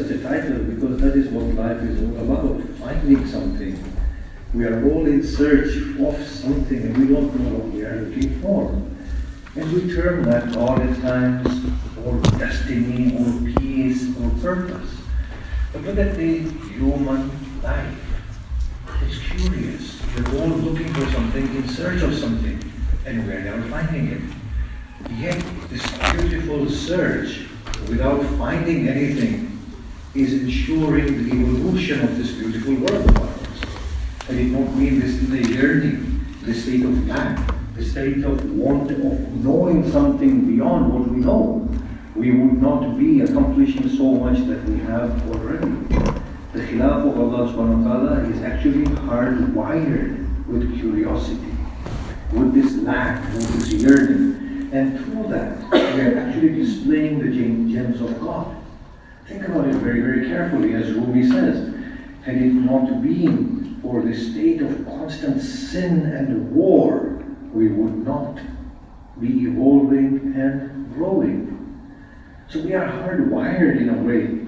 such a title because that is what life is all about, finding something. We are all in search of something and we don't know what we are looking for. And we term that God at times, or destiny, or peace, or purpose. But look at the human life. It's curious. We're all looking for something, in search of something, and we're never finding it. Yet this beautiful search, without finding anything, is ensuring the evolution of this beautiful world of ours. And it won't mean this in the yearning, the state of lack, the state of want of knowing something beyond what we know. We would not be accomplishing so much that we have already. The khilaf of Allah subhanahu wa ta'ala is actually hardwired with curiosity, with this lack, with this yearning. And through that, we are actually displaying the gems of God. Think about it very, very carefully. As Rumi says, had it not been for the state of constant sin and war, we would not be evolving and growing. So we are hardwired in a way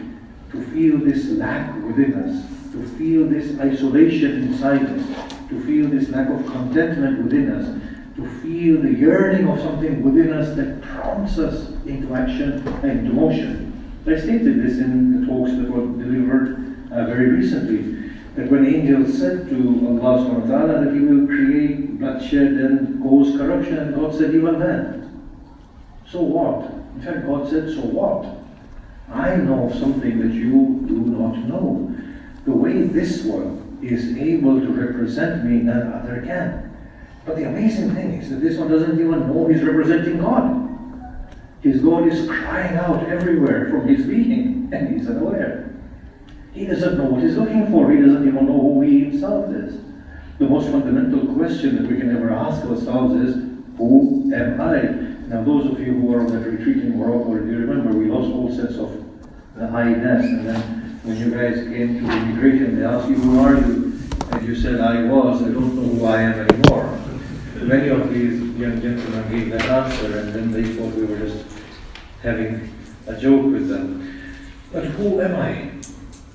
to feel this lack within us, to feel this isolation inside us, to feel this lack of contentment within us, to feel the yearning of something within us that prompts us into action and into motion. I stated this in the talks that were delivered very recently, that when angels said to Allah subhanahu wa ta'ala that He will create bloodshed and cause corruption, and God said, even that. So what? In fact, God said, so what? I know something that you do not know. The way this one is able to represent me, none other can. But the amazing thing is that this one doesn't even know he's representing God. His God is crying out everywhere from his being, and he's unaware. He doesn't know what he's looking for. He doesn't even know who he himself is. The most fundamental question that we can ever ask ourselves is, who am I? Now those of you who are on that retreat in Morocco, you remember we lost all sense of the I-ness, and then when you guys came to immigration, they asked you, who are you? And you said, I don't know who I am anymore. Many of these young gentlemen gave that answer, and then they thought we were just having a joke with them. But who am I?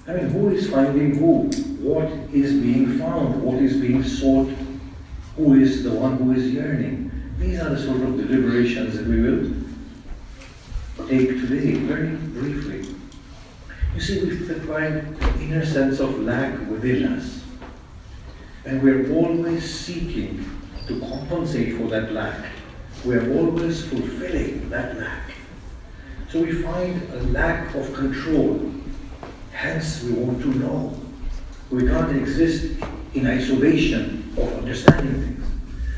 I mean, who is finding who? What is being found? What is being sought? Who is the one who is yearning? These are the sort of deliberations that we will take today, very briefly. You see, we find the inner sense of lack within us. And we're always seeking to compensate for that lack. We're always fulfilling that lack. So we find a lack of control. Hence, we want to know. We can't exist in isolation of understanding things.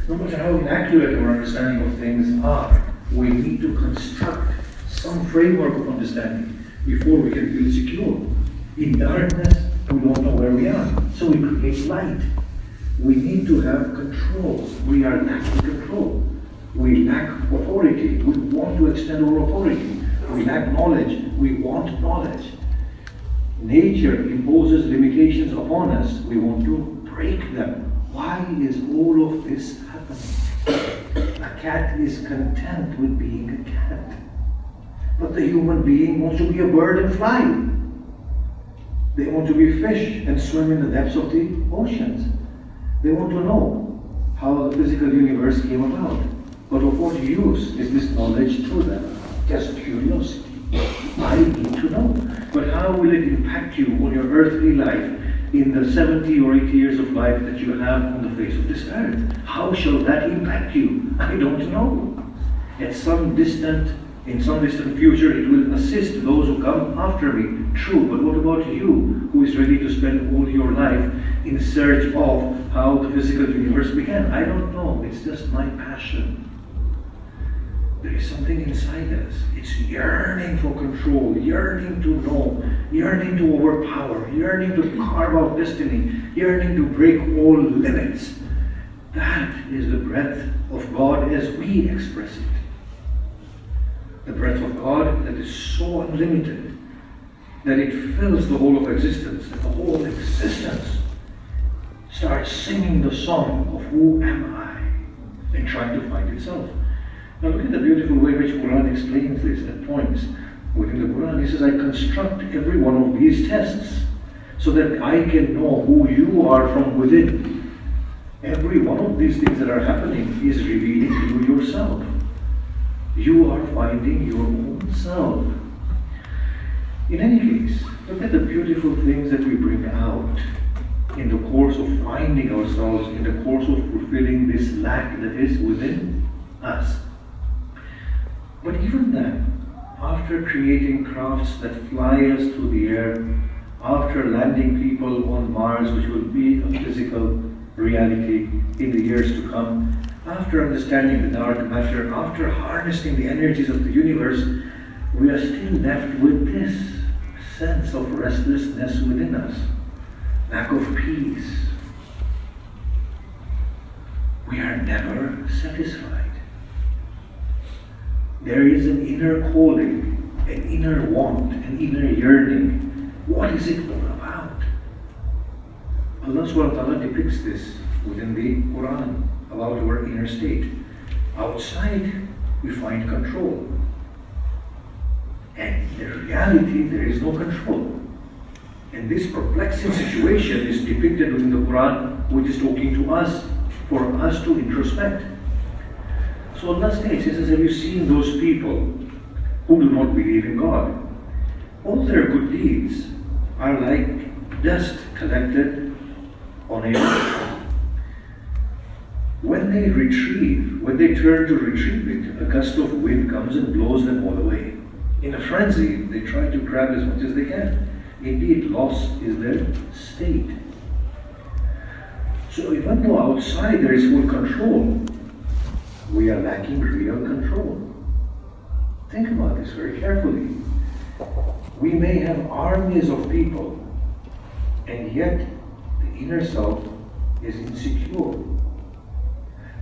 No matter how inaccurate our understanding of things are, we need to construct some framework of understanding before we can feel secure. In darkness, we don't know where we are, so we create light. We need to have control. We are lacking control. We lack authority. We want to extend our authority. We lack knowledge. We want knowledge. Nature imposes limitations upon us. We want to break them. Why is all of this happening? A cat is content with being a cat. But the human being wants to be a bird and fly. They want to be fish and swim in the depths of the oceans. They want to know how the physical universe came about. But of what use is this knowledge to them? Just curiosity. I need to know. But how will it impact you on your earthly life in the 70 or 80 years of life that you have on the face of this earth? How shall that impact you? I don't know. In some distant future, it will assist those who come after me. True, but what about you, who is ready to spend all your life in search of how the physical universe began? I don't know. It's just my passion. There is something inside us. It's yearning for control, yearning to know, yearning to overpower, yearning to carve out destiny, yearning to break all limits. That is the breath of God as we express it. The breath of God that is so unlimited that it fills the whole of existence, that the whole existence starts singing the song of who am I and trying to find itself. Now look at the beautiful way in which Quran explains this at points. within the Quran. He says, I construct every one of these tests so that I can know who you are from within. Every one of these things that are happening is revealing you yourself. You are finding your own self. In any case, look at the beautiful things that we bring out in the course of finding ourselves, in the course of fulfilling this lack that is within us. But even then, after creating crafts that fly us through the air, after landing people on Mars, which will be a physical reality in the years to come, after understanding the dark matter, after harnessing the energies of the universe, we are still left with this sense of restlessness within us, lack of peace. We are never satisfied. There is an inner calling, an inner want, an inner yearning. What is it all about? Allah subhanahu wa ta'ala depicts this within the Quran about our inner state. Outside, we find control. And in reality, there is no control. And this perplexing situation is depicted within the Quran, which is talking to us, for us to introspect. So Allah states, He says, have you seen those people who do not believe in God? All their good deeds are like dust collected on a rock. When they retrieve, when they turn to retrieve it, a gust of wind comes and blows them all away. In a frenzy, they try to grab as much as they can. Indeed, loss is their state. So even though outside there is full control, we are lacking real control. Think about this very carefully. We may have armies of people, and yet the inner self is insecure.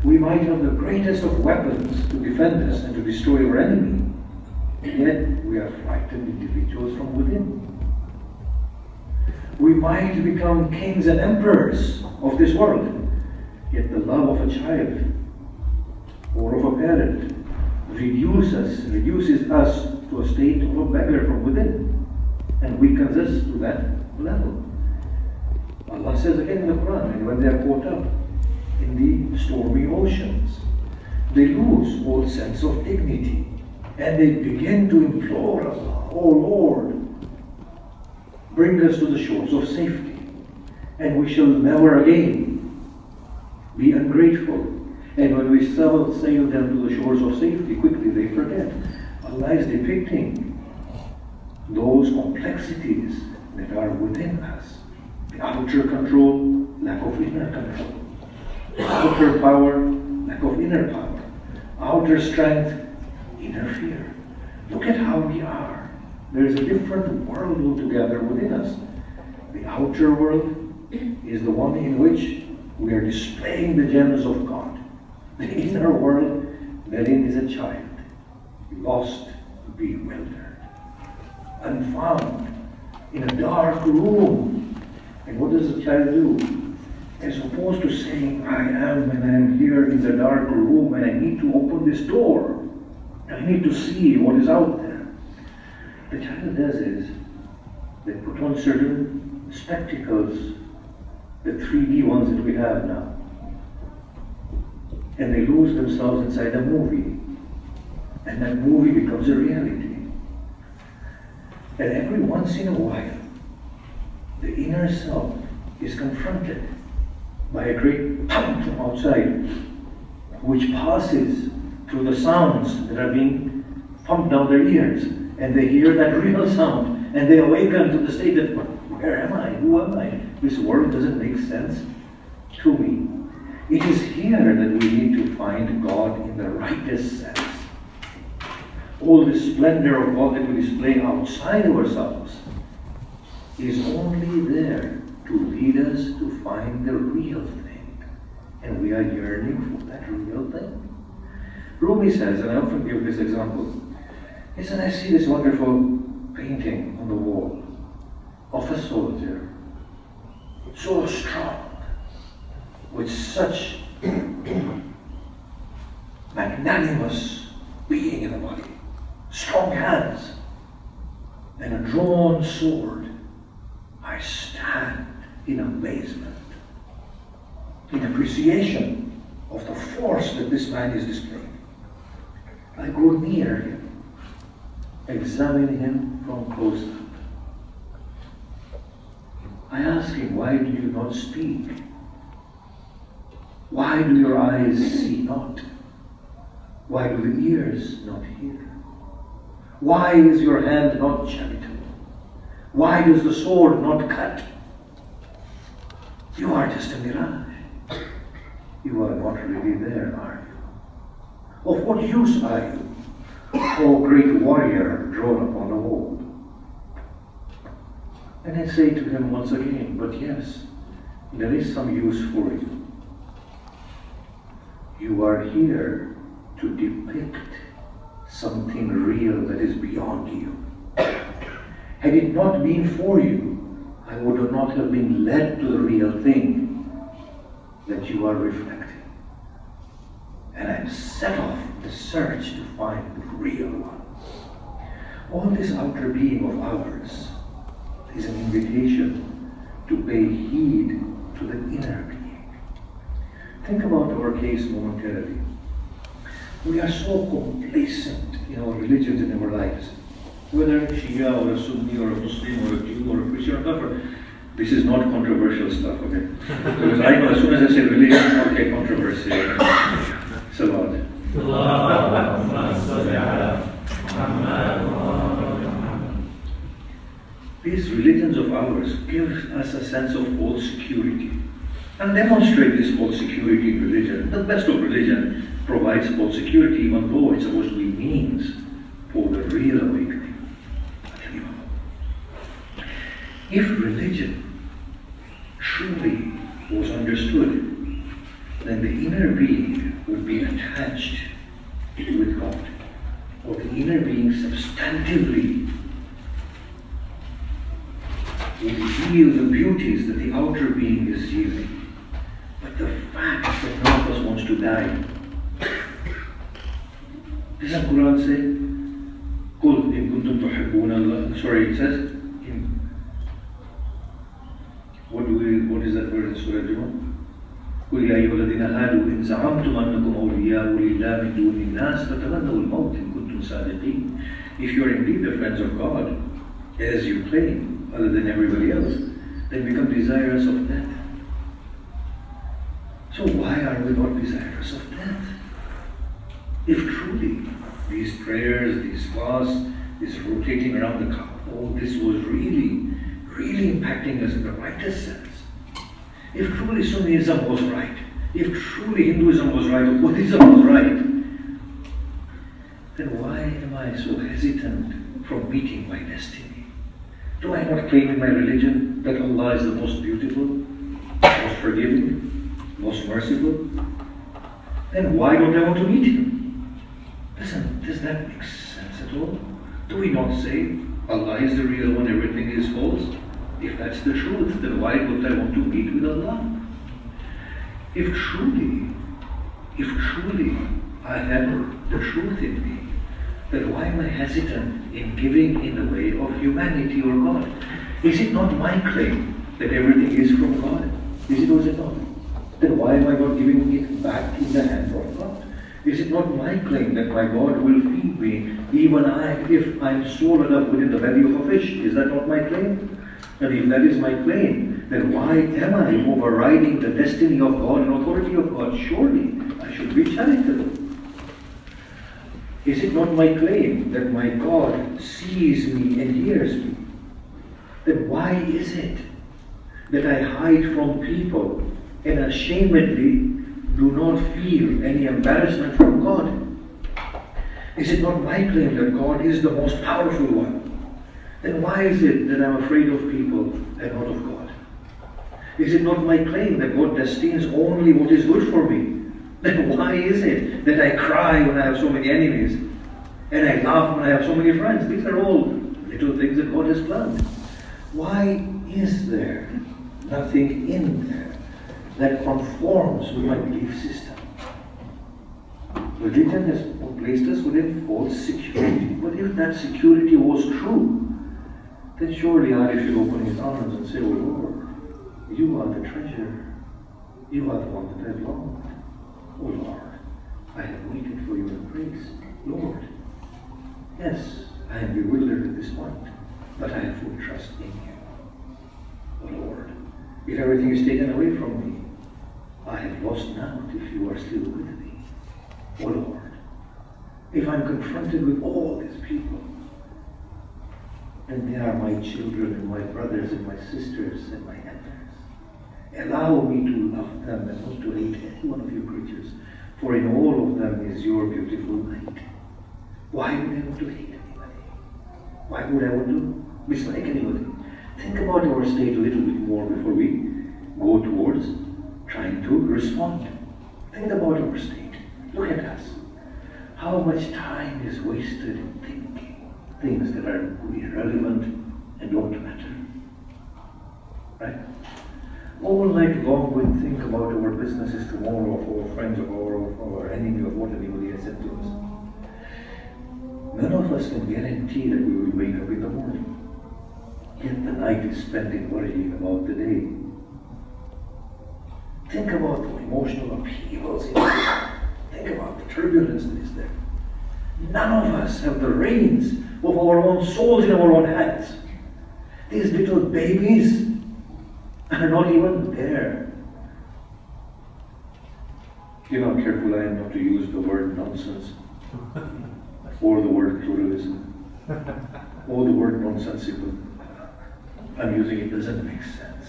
We might have the greatest of weapons to defend us and to destroy our enemy, and yet we are frightened individuals from within. We might become kings and emperors of this world, yet the love of a child or of a parent reduces us to a state of a beggar from within and weakens us to that level. Allah says again in the Quran, and when they are caught up in the stormy oceans, they lose all sense of dignity and they begin to implore Allah, oh Lord, bring us to the shores of safety, and we shall never again be ungrateful. And when we sail them to the shores of safety, quickly they forget. Allah is depicting those complexities that are within us. The outer control, lack of inner control. Outer power, lack of inner power. Outer strength, inner fear. Look at how we are. There is a different world altogether within us. The outer world is the one in which we are displaying the gems of God. The inner world, therein is a child, lost, bewildered, unfound, in a dark room. And what does the child do? As opposed to saying, I am here in the dark room and I need to open this door. I need to see what is out there. The child does is, they put on certain spectacles, the 3D ones that we have now. And they lose themselves inside a movie. And that movie becomes a reality. And every once in a while, the inner self is confronted by a great pound from outside, which passes through the sounds that are being pumped down their ears. And they hear that real sound, and they awaken to the state that, where am I? Who am I? This world doesn't make sense to me. It is here that we need to find God in the rightest sense. All the splendor of God that we display outside ourselves is only there to lead us to find the real thing. And we are yearning for that real thing. Rumi says, and I often give this example, he said, I see this wonderful painting on the wall of a soldier, so strong, with such magnanimous being in the body, strong hands, sword, I stand in amazement, in appreciation of the force that this man is displaying. I go near him, examine him from close up. I ask him, why do you not speak? Why do your eyes see not? Why do the ears not hear? Why is your hand not charitable? Why does the sword not cut? You are just a mirage. You are not really there, are you? Of what use are you, O great warrior drawn upon the wall? And I say to him once again, but yes, there is some use for you. You are here to depict something real that is beyond you. Had it not been for you, I would not have been led to the real thing that you are reflecting. And I'm set off the search to find the real one. All this outer being of ours is an invitation to pay heed to the inner being. Think about our case momentarily. We are so complacent in our religions and in our lives. Whether a Shia or a Sunni or a Muslim or a Jew or a Christian or whatever, this is not controversial stuff, okay? Because I know as soon as I say religion, okay, controversy. Salat. These religions of ours give us a sense of false security and demonstrate this false security in religion. The best of religion provides false security, even though it's supposed to be means for the real awakening. If religion truly was understood, then the inner being would be attached with God, or the inner being substantively would yield the beauties that the outer being is yielding. But the fact that none of us wants to die. Does the Quran say, قُلْ إِن كُنْتُمْ تُحِبُّونَ اللَّهَ? Sorry, it says, what is that word in Surah Jumu'ah? قُلْ يَا أَيُّهَا الَّذِينَ هَادُوا إِن زَعَمْتُمْ أَنَّكُمْ أَوْلِيَاءُ لِلَّهِ مِن دُونِ النَّاسِ فَتَمَنَّوُا الْمَوْتَ إِن كُنْتُمْ صَادِقِينَ. If you are indeed the friends of God, as you claim, other than everybody else, then become desirous of death. So why are we not desirous of death? If truly these prayers, these fasts, this rotating around the Kaaba, all this was really impacting us in the rightest sense. If truly Sunnism was right, if truly Hinduism was right, or Buddhism was right, then why am I so hesitant from meeting my destiny? Do I not claim in my religion that Allah is the most beautiful, most forgiving, most merciful? Then why don't I want to meet Him? Does that make sense at all? Do we not say Allah is the real one, everything is false? If that's the truth, then why would I want to meet with Allah? If truly I have the truth in me, then why am I hesitant in giving in the way of humanity or God? Is it not my claim that everything is from God? Is it or is it not? Then why am I not giving it back in the hand of God? Is it not my claim that my God will feed me, even if I'm swallowed up within the belly of a fish? Is that not my claim? And if that is my claim, then why am I overriding the destiny of God and authority of God? Surely I should be charitable. Is it not my claim that my God sees me and hears me? Then why is it that I hide from people and ashamedly do not feel any embarrassment from God? Is it not my claim that God is the most powerful one? Then why is it that I'm afraid of people and not of God? Is it not my claim that God destines only what is good for me? Then why is it that I cry when I have so many enemies and I laugh when I have so many friends? These are all little things that God has planned. Why is there nothing in there that conforms with my belief system? Religion has placed us within false security. But if that security was true, then surely Arif should open his arms and say, "Oh Lord, you are the treasure. You are the one that I've longed. Oh Lord, I have waited for your embrace. Lord, yes, I am bewildered at this point, but I have full trust in you. Oh Lord, if everything is taken away from me, I have lost out if you are still with me. Oh Lord, if I'm confronted with all these people, and they are my children and my brothers and my sisters and my elders, allow me to love them and not to hate any one of your creatures, for in all of them is your beautiful light. Why would I want to hate anybody? Why would I want to dislike anybody? Think about our state a little bit more before we go towards trying to respond. Think about our state. Look at us. How much time is wasted in thinking things that are irrelevant and don't matter. Right? All night long we think about our businesses tomorrow, of our friends, of our enemy, of what anybody has said to us. None of us can guarantee that we will wake up in the morning. Yet the night is spent in worrying about the day. Think about the emotional upheavals in life. Think about the turbulence that is there. None of us have the reins of our own souls in our own hands. These little babies are not even there. You know how careful I am not to use the word nonsense, or the word pluralism, or the word nonsensical. I'm using it doesn't make sense.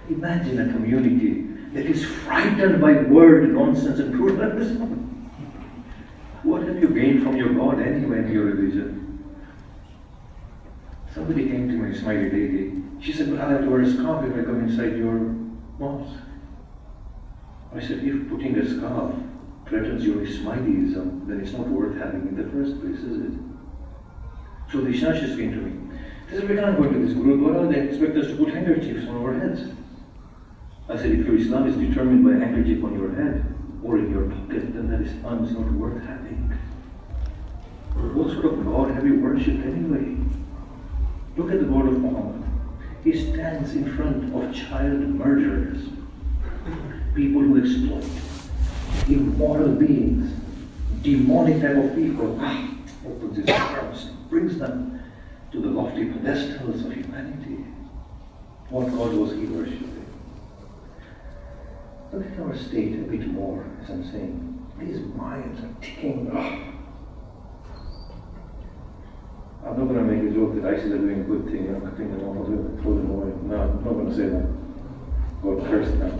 Imagine a community that is frightened by word nonsense and pluralism. What have you gained from your God anyway in your religion? Somebody came to me, smiley lady. She said, "But I have to wear a scarf if I come inside your mosque." I said, "If putting a scarf threatens your Ismailism, then it's not worth having in the first place, is it?" So the Ishashis came to me. They said, "We can't go into this Gurudwara, they expect us to put handkerchiefs on our heads." I said, "If your Islam is determined by a handkerchief on your head or in your pocket, then that Islam is not worth having. What sort of God have you worshipped anyway? Look at the God of Muhammad. He stands in front of child murderers, people who exploit, immoral beings, demonic type of people. Opens his arms, brings them to the lofty pedestals of humanity. What God was he worshipping? Look at our state a bit more, as I'm saying. These minds are ticking. I'm not going to make a joke that ISIS are doing a good thing. I'm cutting them off, throw them away. No, I'm not going to say that. God curse them.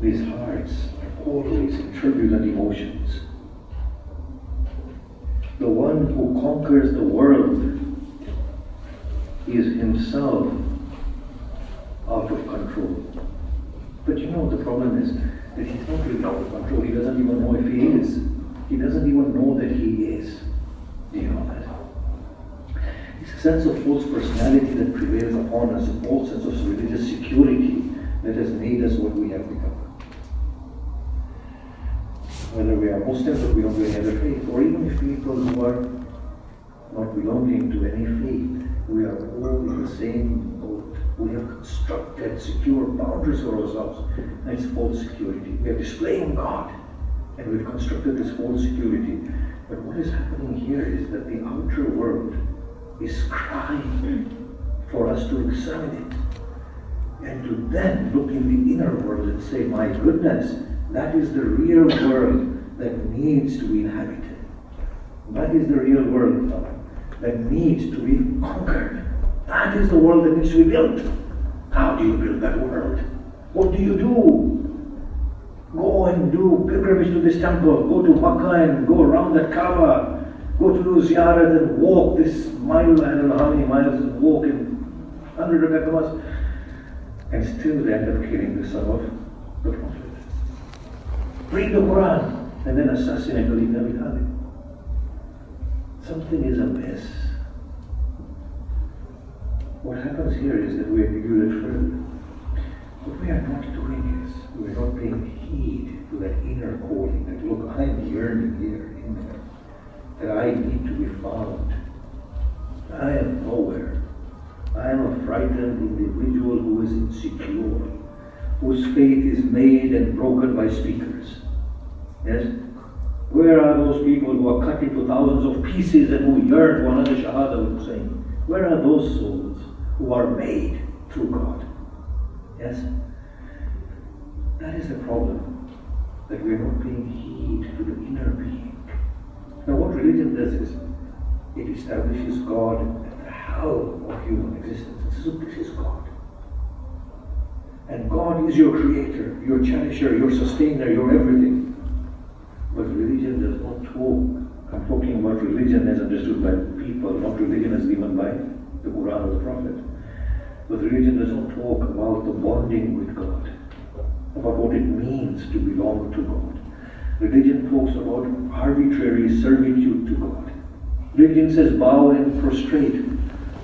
These hearts are always in turbulent emotions. The one who conquers the world is himself out of control. But you know, the problem is that he's not really out of control. He doesn't even know if he is. He doesn't even know that he is. Do you know that? It's a sense of false personality that prevails upon us, a false sense of religious security that has made us what we have become. Whether we are Muslims or belong to any other faith, or even if people who are not belonging to any faith, we are all in the same boat. We have constructed secure boundaries for ourselves, and it's false security. We are displaying God, and we've constructed this false security. But what is happening here is that the outer world is crying for us to examine it, and to then look in the inner world and say, my goodness, that is the real world that needs to be inhabited. That is the real world that needs to be conquered. That is the world that needs to be built. How do you build that world? What do you do? Go and do pilgrimage to this temple, go to Makkah and go around that Kaaba, go to do ziyarat and walk this mile, I don't know how many miles, and walk in 100 rakats, and still they end up killing the son of the Prophet. Read the Quran and then assassinate Ali ibn Abi Talib. Something is amiss. What happens here is that we are figured further. What we are not doing is, we are not paying heed to that inner calling, that look, I am yearning here, in there, that I need to be found. I am nowhere. I am a frightened individual who is insecure, whose faith is made and broken by speakers. Yes? Where are those people who are cut into thousands of pieces and who yearn for another Shahada with saying? Where are those souls who are made through God? Yes? That is the problem, that we are not paying heed to the inner being. Now what religion does is, it establishes God at the helm of human existence. So this is God. And God is your creator, your cherisher, your sustainer, your everything. But religion does not talk. I'm talking about religion as understood by people, not religion as given by the Quran or the Prophet. But religion does not talk about the bonding with God, about what it means to belong to God. Religion talks about arbitrary servitude to God. Religion says bow and prostrate.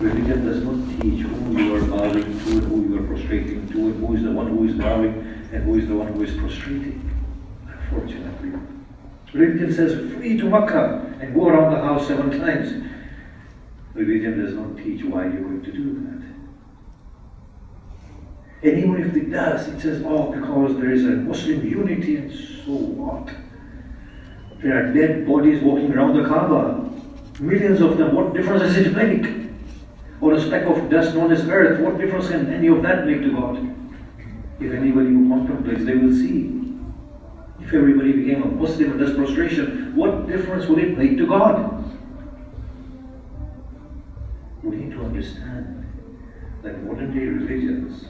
Religion does not teach who you are bowing to and who you are prostrating to, and who is the one who is bowing and who is the one who is prostrating. Unfortunately. Religion says flee to Makkah and go around the house 7 times. Religion does not teach why you're going to do that. And even if it does, it says, oh, because there is a Muslim unity, and so what? There are dead bodies walking around the Kaaba. Millions of them. What difference does it make? Or a speck of dust known as earth. What difference can any of that make to God? If anybody who contemplates, they will see. If everybody became a Muslim and does prostration, what difference would it make to God? We need to understand that modern day religions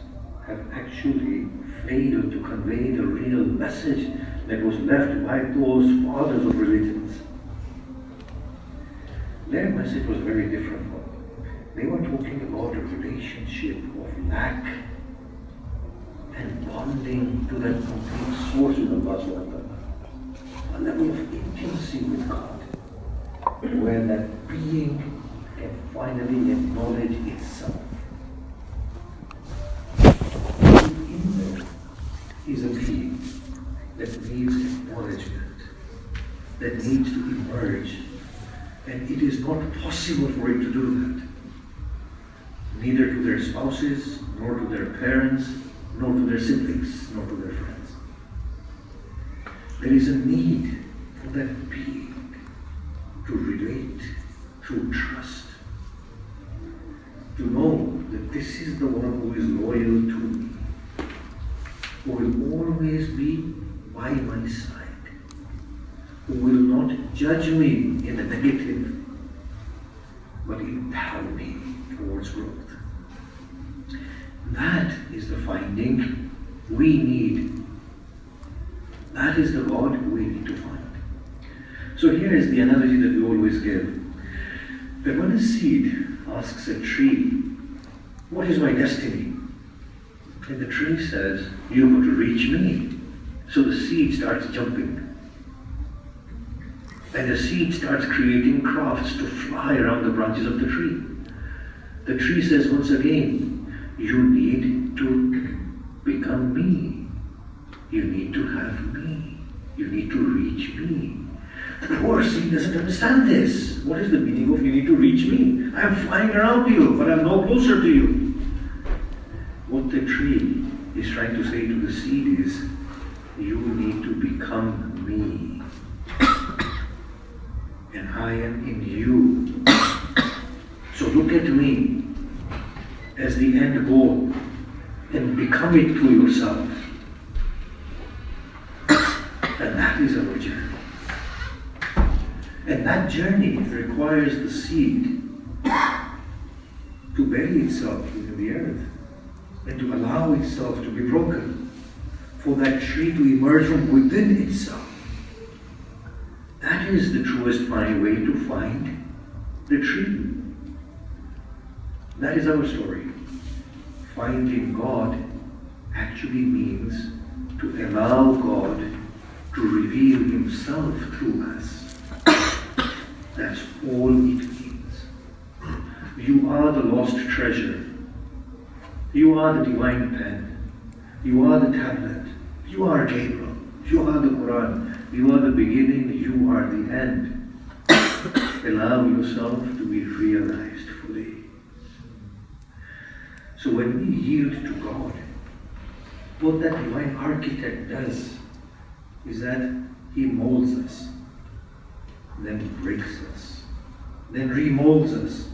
have actually failed to convey the real message that was left by those fathers of religions. Their message was very different. They were talking about a relationship of lack and bonding to that complete source with Allah subhanahu wa ta'ala. A level of intimacy with God, where that being can finally acknowledge itself. In there is a being that needs acknowledgement, that needs to emerge, and it is not possible for it to do that. Neither to their spouses, nor to their parents, nor to their siblings, nor to their friends. There is a need for that being to relate through trust, to know that this is the one who is loyal to me, who will always be by my side, who will not judge me in the negative, but empower me towards growth. That is the finding we need. That is the God we need to find. So here is the analogy that we always give. That when a seed asks a tree, what is my destiny? And the tree says, you have to reach me. So the seed starts jumping. And the seed starts creating crafts to fly around the branches of the tree. The tree says once again, you need to become me. You need to have me. You need to reach me. The poor seed doesn't understand this. What is the meaning of you need to reach me? I am flying around you, but I am no closer to you. What the tree is trying to say to the seed is, you need to become me. And I am in you. So look at me as the end goal and become it to yourself. And that is our journey. And that journey requires the seed to bury itself within the earth and to allow itself to be broken, for that tree to emerge from within itself. That is the truest way to find the tree. That is our story. Finding God actually means to allow God to reveal Himself through us. That's all it means. You are the lost treasure. You are the divine pen. You are the tablet. You are Gabriel. You are the Quran. You are the beginning. You are the end. Allow yourself to be realized fully. So when we yield to God, what that divine architect does is that he molds us, then breaks us, then remolds us,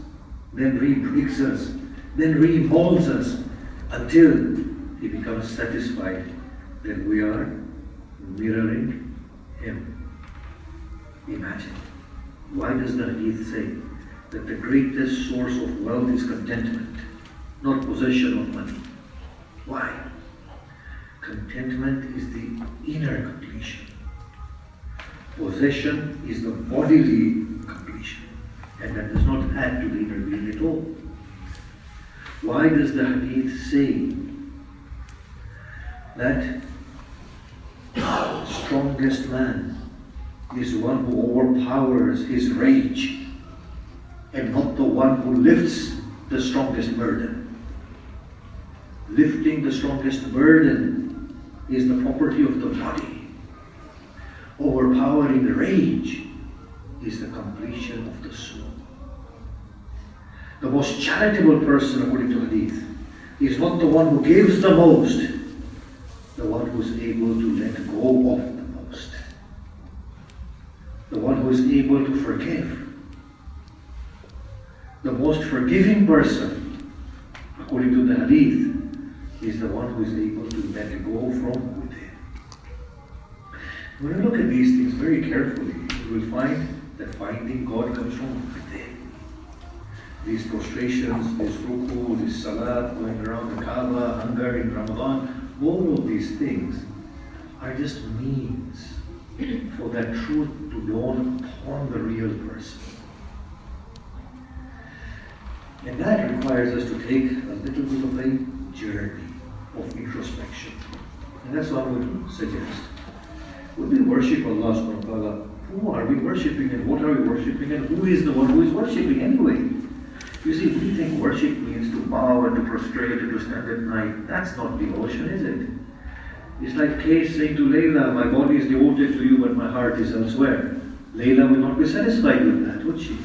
then re-breaks us, then remolds us, until he becomes satisfied that we are mirroring him. Imagine. Why does the hadith say that the greatest source of wealth is contentment, not possession of money? Why? Contentment is the inner completion. Possession is the bodily completion, and that does not add to the inner being at all. Why does the hadith say that the strongest man is one who overpowers his rage, and not the one who lifts the strongest burden? Lifting the strongest burden is the property of the body. Overpowering rage is the completion of the soul. The most charitable person, according to Hadith, is not the one who gives the most, the one who is able to let go of the most. The one who is able to forgive. The most forgiving person, according to the Hadith, is the one who is able to let go from within. When we look at these things very carefully, we will find that finding God comes from within. These prostrations, this ruku, this salat, going around the Kaaba, hunger in Ramadan, all of these things are just means for that truth to dawn upon the real person. And that requires us to take a little bit of a journey of introspection. And that's what I would suggest. When we worship Allah subhanahu wa ta'ala, who are we worshipping and what are we worshipping and who is the one who is worshipping anyway? You see, we think worship means to bow and to prostrate and to stand at night. That's not devotion, is it? It's like Case saying to Layla, my body is devoted to you but my heart is elsewhere. Layla will not be satisfied with that, would she?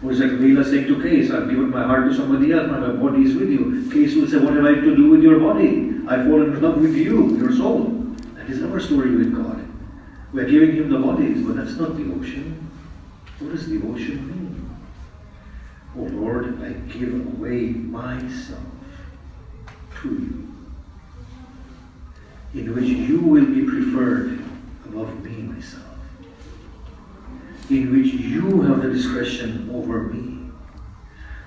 Or it's like Layla saying to Case, I've given my heart to somebody else, my body is with you. Case will say, what have I to do with your body? I've fallen in love with you, your soul. That is our story with God. We're giving him the bodies, but that's not devotion. What does devotion mean? Oh Lord, I give away myself to you, in which you will be preferred above me, myself, in which you have the discretion over me.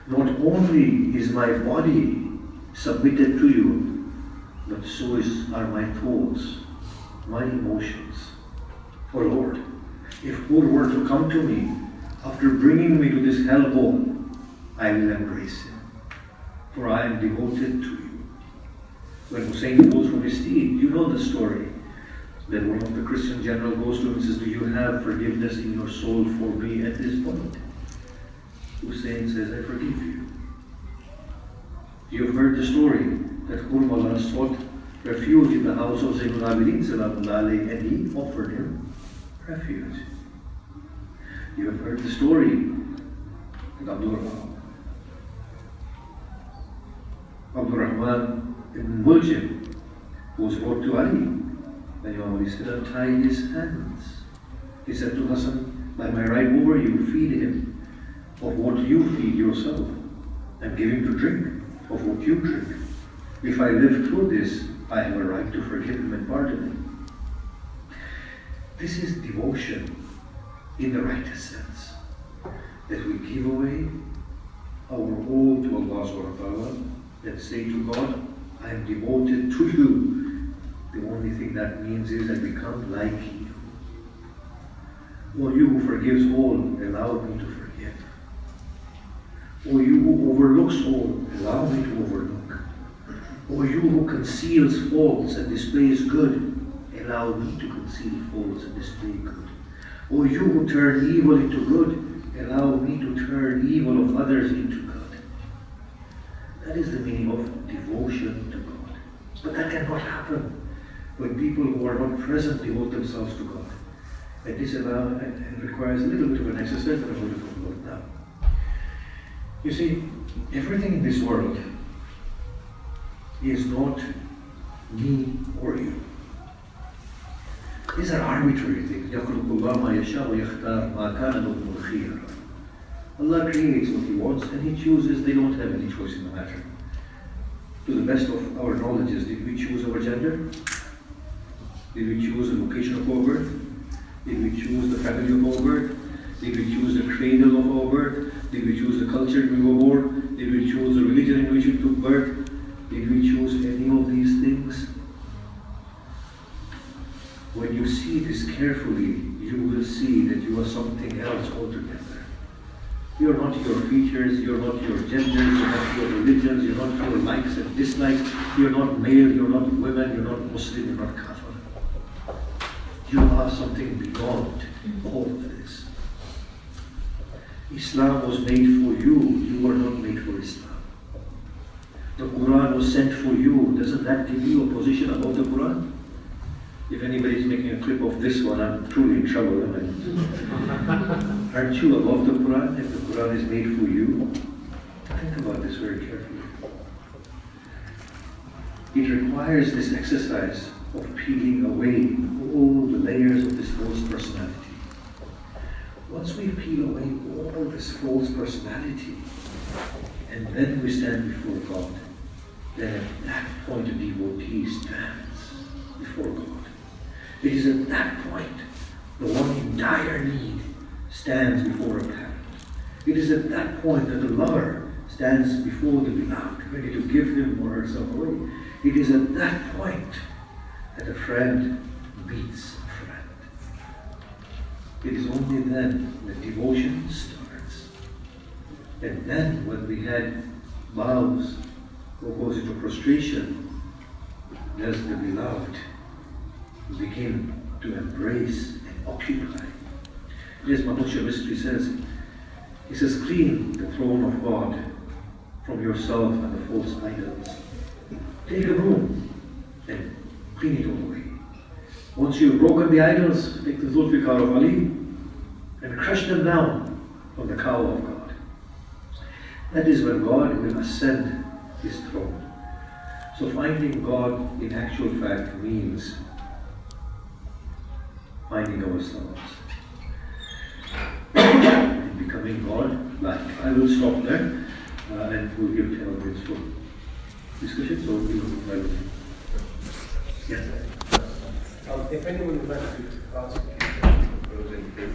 Not only is my body submitted to you, but so are my thoughts, my emotions. Oh Lord, if who were to come to me after bringing me to this hellhole, I will embrace him, for I am devoted to you. When Hussein goes from his steed, you know the story, that one of the Christian generals goes to him and says, do you have forgiveness in your soul for me at this point? Hussein says, I forgive you. You have heard the story that Hurmala sought refuge in the house of Zainul Abidin Salamullah, and he offered him refuge. You have heard the story that Abdurrahman ibn Muljim was brought to Ali, and Imam Ali said, untie his hands. He said to Hassan, by my right over you, feed him of what you feed yourself, and give him to drink of what you drink. If I live through this, I have a right to forgive him and pardon him. This is devotion in the rightest sense, that we give away our all to Allah subhanahu wa ta'ala, and say to God, I am devoted to you. The only thing that means is I become like you. O you who forgives all, allow me to forgive. O you who overlooks all, allow me to overlook. O you who conceals faults and displays good, allow me to conceal faults and display good. O you who turn evil into good, allow me to turn evil of others into good. That is the meaning of devotion to God. But that cannot happen when people who are not present devote themselves to God. And this requires a little bit of an exercise that I'm going to talk about now. You see, everything in this world is not me or you. These are arbitrary things. يَخْلُقُ اللَّهُ مَا يَشَاءُ وَيَخْتَارُ مَا كَانَ لَهُمُ الْخِيَرَةُ. Allah creates what He wants and He chooses. They don't have any choice in the matter. To the best of our knowledge, did we choose our gender? Did we choose the location of our birth? Did we choose the family of our birth? Did we choose the cradle of our birth? Did we choose the culture we were born? Did we choose the religion in which we took birth? Did we choose any of these things? When you see this carefully, you will see that you are something else altogether. You are not your features, you are not your genders, you are not your religions, you are not your likes and dislikes, you are not male, you are not women, you are not Muslim, you are not Kafir. You are something beyond all of this. Islam was made for you, you are not made for Islam. The Quran was sent for you, doesn't that give you a position above the Quran? If anybody is making a clip of this one, I'm truly in trouble. Aren't you above the Quran if the Quran is made for you? Think about this very carefully. It requires this exercise of peeling away all the layers of this false personality. Once we peel away all this false personality, and then we stand before God, then at that point a devotee stands before God. It is at that point the one in dire need stands before a parent. It is at that point that the lover stands before the beloved, ready to give him or herself away. It is at that point that a friend meets a friend. It is only then that devotion starts. And then when we had vows or goes into prostration, does the beloved begin to embrace and occupy. As Manushya Mystery says, he says, clean the throne of God from yourself and the false idols. Take a broom and clean it all away. Once you've broken the idols, take the Zulfikar of Ali and crush them down from the cowl of God. That is when God will ascend His throne. So finding God in actual fact means finding ourselves and becoming God-like. I will stop there and we'll give 10 minutes for discussion. So we will yes. If anyone would like to ask a question,